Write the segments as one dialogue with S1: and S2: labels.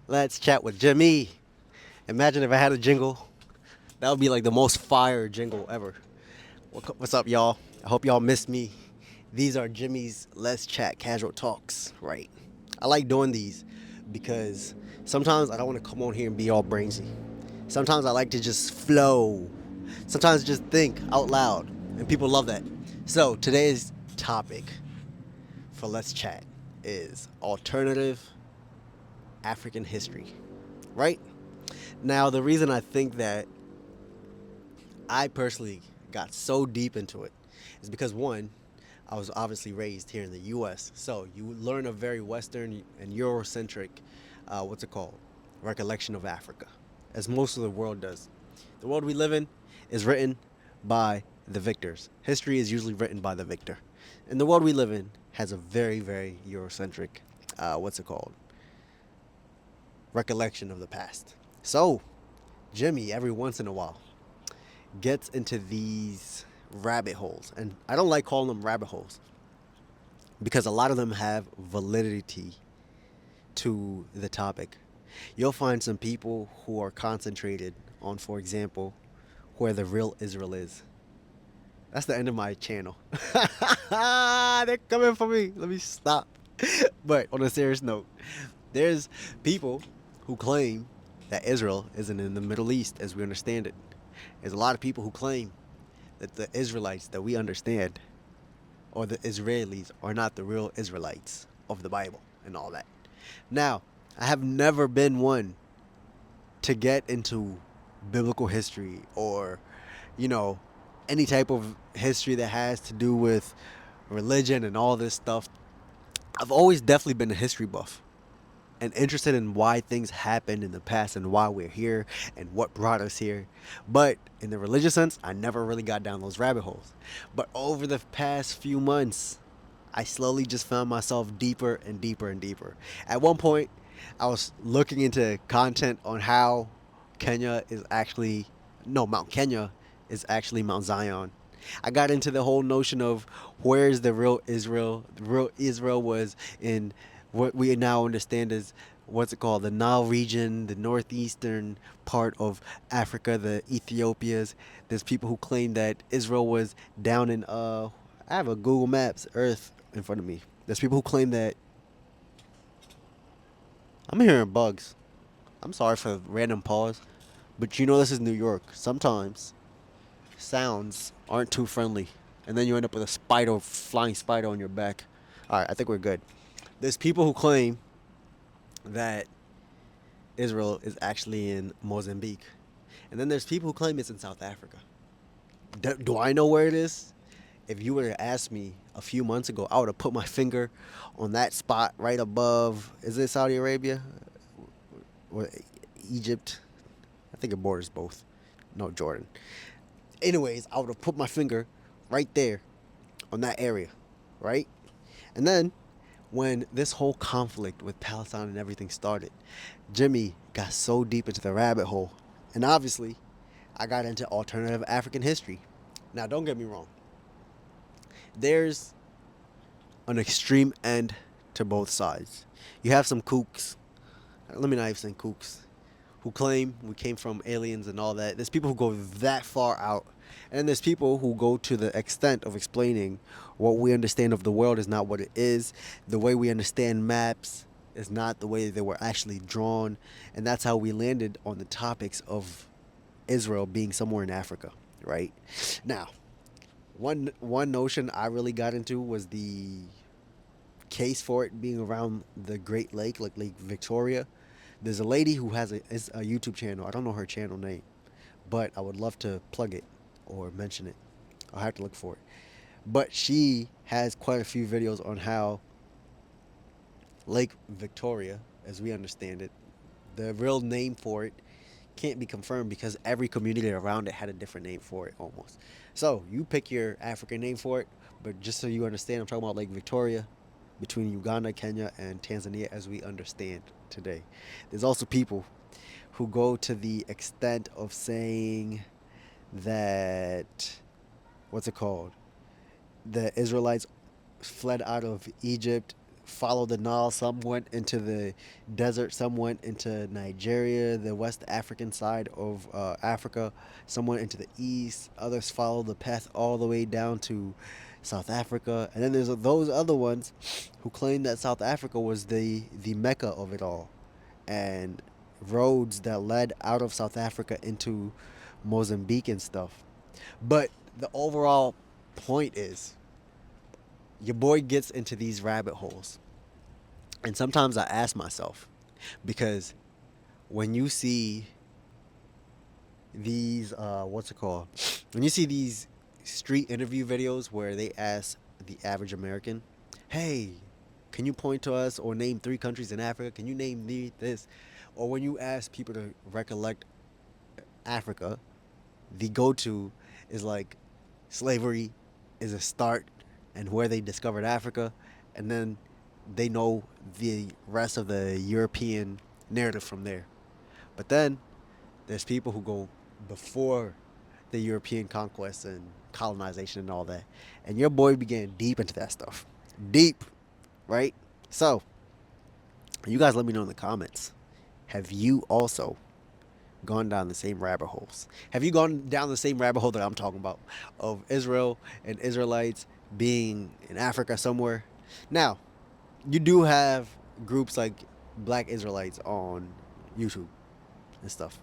S1: Let's chat with Jimmy. Imagine if I had a jingle. That would be like the most fire jingle ever. What's up, y'all? I hope y'all missed me. These are Jimmy's Let's Chat Casual Talks, right? I like doing these because sometimes I don't want to come on here and be all brainy. Sometimes I like to just flow. Sometimes just think out loud, and people love that. So today's topic for Let's Chat is alternative African history, right? Now, the reason I think that I personally got so deep into it is because one, I was obviously raised here in the U.S., so you learn a very Western and Eurocentric, what's it called, recollection of Africa, as most of the world does. The world we live in is written by the victors. History is usually written by the victor, and the world we live in has a very, very Eurocentric, what's it called, recollection of the past. So Jimmy, every once in a while, gets into these rabbit holes. And I don't like calling them rabbit holes because a lot of them have validity to the topic. You'll find some people who are concentrated on, for example, where the real Israel is. That's the end of my channel. They're coming for me. Let me stop. But on a serious note, there's people who claim that Israel isn't in the Middle East as we understand it. There's a lot of people who claim that the Israelites that we understand or the Israelis are not the real Israelites of the Bible and all that. Now, I have never been one to get into biblical history or, you know, any type of history that has to do with religion and all this stuff. I've always definitely been a history buff and interested in why things happened in the past and why we're here and what brought us here. But in the religious sense, I never really got down those rabbit holes. But over the past few months, I slowly just found myself deeper and deeper and deeper. At one point, I was looking into content on how Kenya is actually, no, Mount Kenya is actually Mount Zion. I got into the whole notion of where's the real Israel. The real Israel was in what we now understand as what's it called, the Nile region, the northeastern part of Africa, the Ethiopias. There's people who claim that Israel was down in I have a Google Maps Earth in front of me. There's people who claim that I'm hearing bugs. I'm sorry for the random pause, but you know this is New York. Sometimes sounds aren't too friendly, and then you end up with a spider, flying spider on your back. All right, I think we're good. There's people who claim that Israel is actually in Mozambique, and then there's people who claim it's in South Africa. Do I know where it is? If you were to ask me a few months ago, I would have put my finger on that spot right above. Is it Saudi Arabia or Egypt? I think it borders both. No, Jordan. Anyways, I would have put my finger right there on that area, right? And then when this whole conflict with Palestine and everything started, Jimmy got so deep into the rabbit hole. And obviously, I got into alternative African history. Now, don't get me wrong. There's an extreme end to both sides. You have some kooks, let me not even say kooks, who claim we came from aliens and all that. There's people who go that far out. And then there's people who go to the extent of explaining what we understand of the world is not what it is. The way we understand maps is not the way they were actually drawn. And that's how we landed on the topics of Israel being somewhere in Africa, right? Now, one notion I really got into was the case for it being around the Great Lake, like Lake Victoria. There's a lady who has a YouTube channel. I don't know her channel name, but I would love to plug it or mention it. I'll have to look for it. But she has quite a few videos on how Lake Victoria, as we understand it, the real name for it can't be confirmed because every community around it had a different name for it almost. So you pick your African name for it, but just so you understand, I'm talking about Lake Victoria between Uganda, Kenya, and Tanzania as we understand today. There's also people who go to the extent of saying that, what's it called? The Israelites fled out of Egypt followed the Nile. Some went into the desert. Some went into Nigeria, the West African side of Africa. Some went into the east. Others followed the path all the way down to South Africa. And then there's those other ones who claim that South Africa was the mecca of it all, and roads that led out of South Africa into Mozambique and stuff. But the overall point is, your boy gets into these rabbit holes. And sometimes I ask myself, because when you see these, what's it called? When you see these street interview videos where they ask the average American, hey, can you point to us or name three countries in Africa? Can you name me this? Or when you ask people to recollect Africa, the go to is like slavery is a start and where they discovered Africa, and then they know the rest of the European narrative from there. But then there's people who go before the European conquest and colonization and all that. And your boy began deep into that stuff. Deep, right? So, you guys let me know in the comments. Have you also gone down the same rabbit holes? Have you gone down the same rabbit hole that I'm talking about of Israel and Israelites being in Africa somewhere? Now, you do have groups like Black Israelites on YouTube and stuff.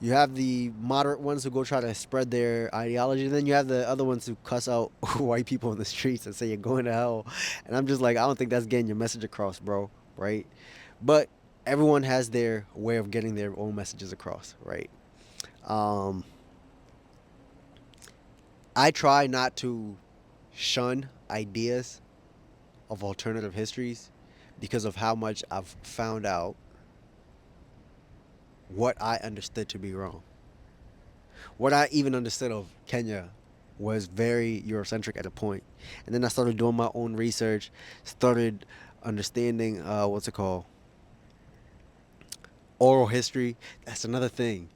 S1: You have the moderate ones who go try to spread their ideology, and then you have the other ones who cuss out white people in the streets and say you're going to hell. And I'm just like, I don't think that's getting your message across, bro. Right? But everyone has their way of getting their own messages across, right? Um, I try not to shun ideas of alternative histories because of how much I've found out what I understood to be wrong. What I even understood of Kenya was very Eurocentric at a point. And then I started doing my own research, started understanding, what's it called? Oral history. That's another thing.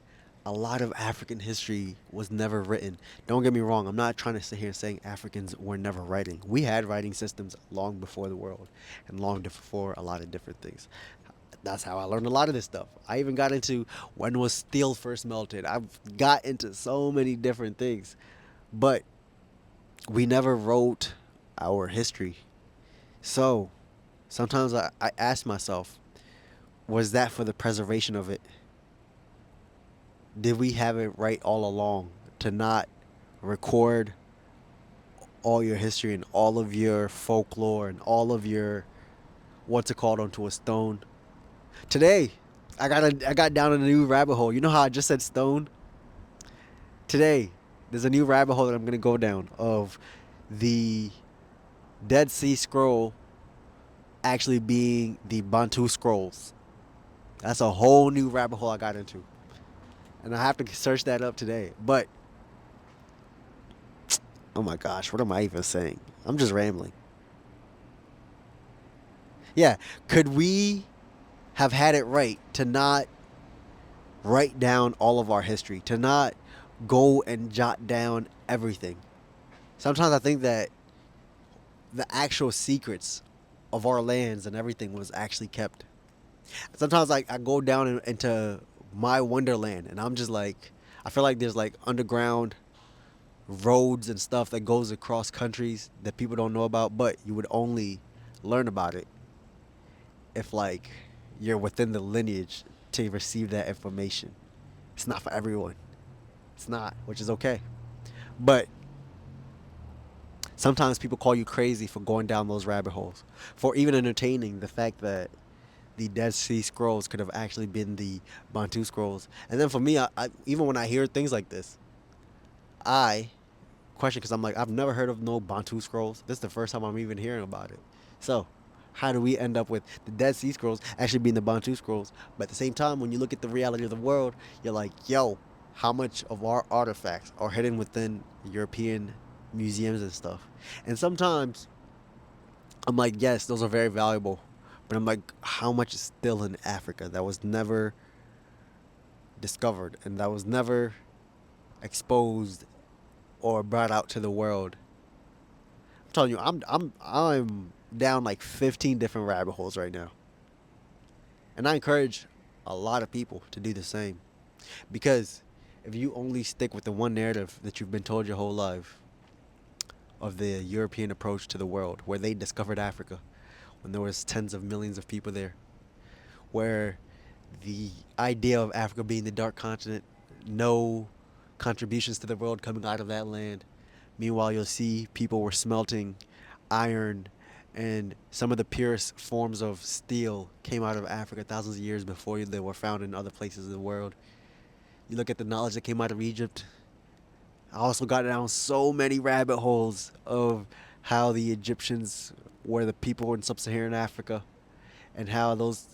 S1: A lot of African history was never written. Don't get me wrong, I'm not trying to sit here and saying Africans were never writing. We had writing systems long before the world and long before a lot of different things. That's how I learned a lot of this stuff. I even got into when was steel first melted. I've got into so many different things. But we never wrote our history. So sometimes I ask myself, was that for the preservation of it? Did we have it right all along to not record all your history and all of your folklore and all of your what's it called onto a stone? Today, I got down in a new rabbit hole. You know how I just said stone? Today, there's a new rabbit hole that I'm gonna go down of the Dead Sea Scroll actually being the Bantu scrolls. That's a whole new rabbit hole I got into, and I have to search that up today. But oh my gosh, what am I even saying? I'm just rambling. Yeah, could we have had it right to not write down all of our history, to not go and jot down everything? Sometimes I think that the actual secrets of our lands and everything was actually kept. Sometimes I go down into my wonderland and I'm just like, I feel like there's like underground roads and stuff that goes across countries that people don't know about, but you would only learn about it if like you're within the lineage to receive that information. It's not for everyone. It's not, which is okay. But sometimes people call you crazy for going down those rabbit holes, for even entertaining the fact that the Dead Sea Scrolls could have actually been the Bantu scrolls. And then for me, even when I hear things like this, I question, because I'm like, I've never heard of no Bantu scrolls. This is the first time I'm even hearing about it. So, how do we end up with the Dead Sea Scrolls actually being the Bantu scrolls? But at the same time, when you look at the reality of the world, you're like, yo, how much of our artifacts are hidden within European museums and stuff? And sometimes I'm like, yes, those are very valuable. But I'm like, how much is still in Africa that was never discovered and that was never exposed or brought out to the world? I'm telling you, I'm down like 15 different rabbit holes right now. And I encourage a lot of people to do the same. Because if you only stick with the one narrative that you've been told your whole life of the European approach to the world, where they discovered Africa when there was tens of millions of people there, where the idea of Africa being the dark continent, no contributions to the world coming out of that land. Meanwhile, you'll see people were smelting iron and some of the purest forms of steel came out of Africa thousands of years before they were found in other places of the world. You look at the knowledge that came out of Egypt. I also got down so many rabbit holes of how the Egyptians were the people in sub-Saharan Africa and how those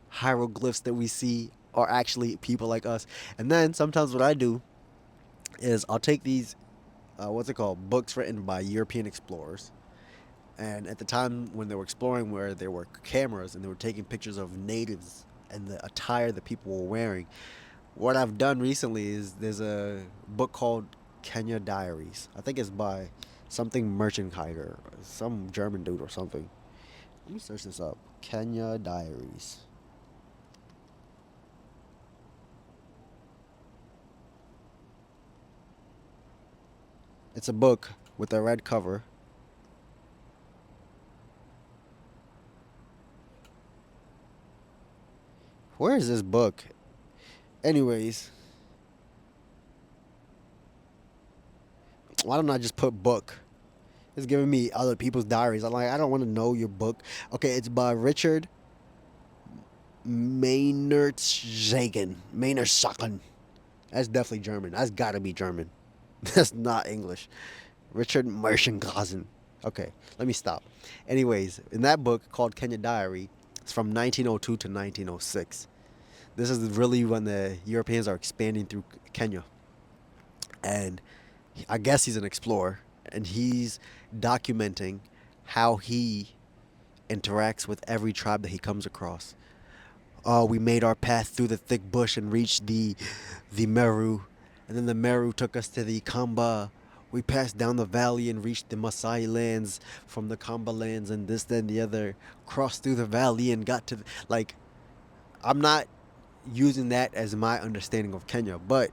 S1: hieroglyphs that we see are actually people like us. And then sometimes what I do is I'll take these, what's it called, books written by European explorers. And at the time when they were exploring, where there were cameras and they were taking pictures of natives and the attire that people were wearing, what I've done recently is there's a book called Kenya Diaries. I think it's by something Merchenheider, some German dude or something. Let me search this up. Kenya Diaries. It's a book with a red cover. Where is this book? Anyways, why don't I just put book? It's giving me other people's diaries. I'm like, I don't want to know your book. Okay, it's by Richard Meinerzhagen. Meinerzhagen. That's definitely German. That's got to be German. That's not English. Richard Merschengrazen. Okay, let me stop. Anyways, in that book called Kenya Diary, it's from 1902 to 1906. This is really when the Europeans are expanding through Kenya. And I guess he's an explorer, and he's documenting how he interacts with every tribe that he comes across. We made our path through the thick bush and reached the Meru, and then the Meru took us to the Kamba. We passed down the valley and reached the Masai lands from the Kamba lands, and this, then the other. Crossed through the valley and got to like. I'm not using that as my understanding of Kenya, but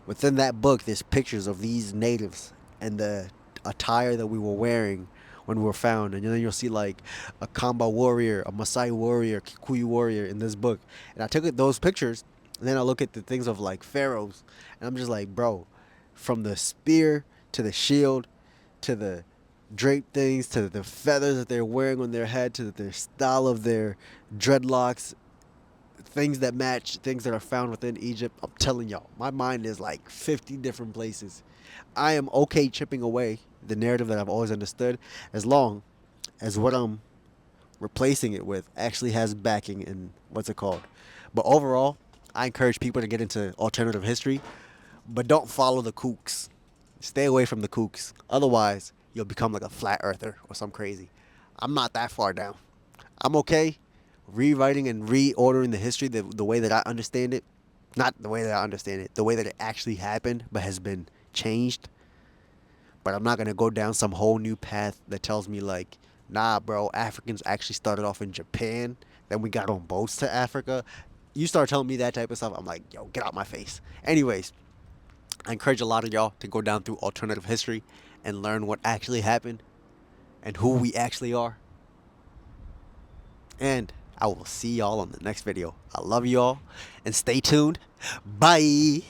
S1: within that book, there's pictures of these natives and the attire that we were wearing when we were found. And then you'll see like a Kamba warrior, a Maasai warrior, Kikuyu warrior in this book. And I took those pictures, and then I look at the things of like pharaohs, and I'm just like, bro, from the spear to the shield to the draped things to the feathers that they're wearing on their head to their style of their dreadlocks, things that match things that are found within Egypt. I'm telling y'all, my mind is like 50 different places. I am okay chipping away the narrative that I've always understood as long as what I'm replacing it with actually has backing and what's it called. But overall, I encourage people to get into alternative history, but don't follow the kooks. Stay away from the kooks. Otherwise, you'll become like a flat earther or some crazy. I'm not that far down. I'm okay rewriting and reordering the history the way that I understand it. Not the way that I understand it, the way that it actually happened, but has been changed. But I'm not going to go down some whole new path that tells me, like, nah, bro, Africans actually started off in Japan, then we got on boats to Africa. You start telling me that type of stuff, I'm like, yo, get out my face. Anyways, I encourage a lot of y'all to go down through alternative history and learn what actually happened and who we actually are. And I will see y'all on the next video. I love y'all and stay tuned. Bye.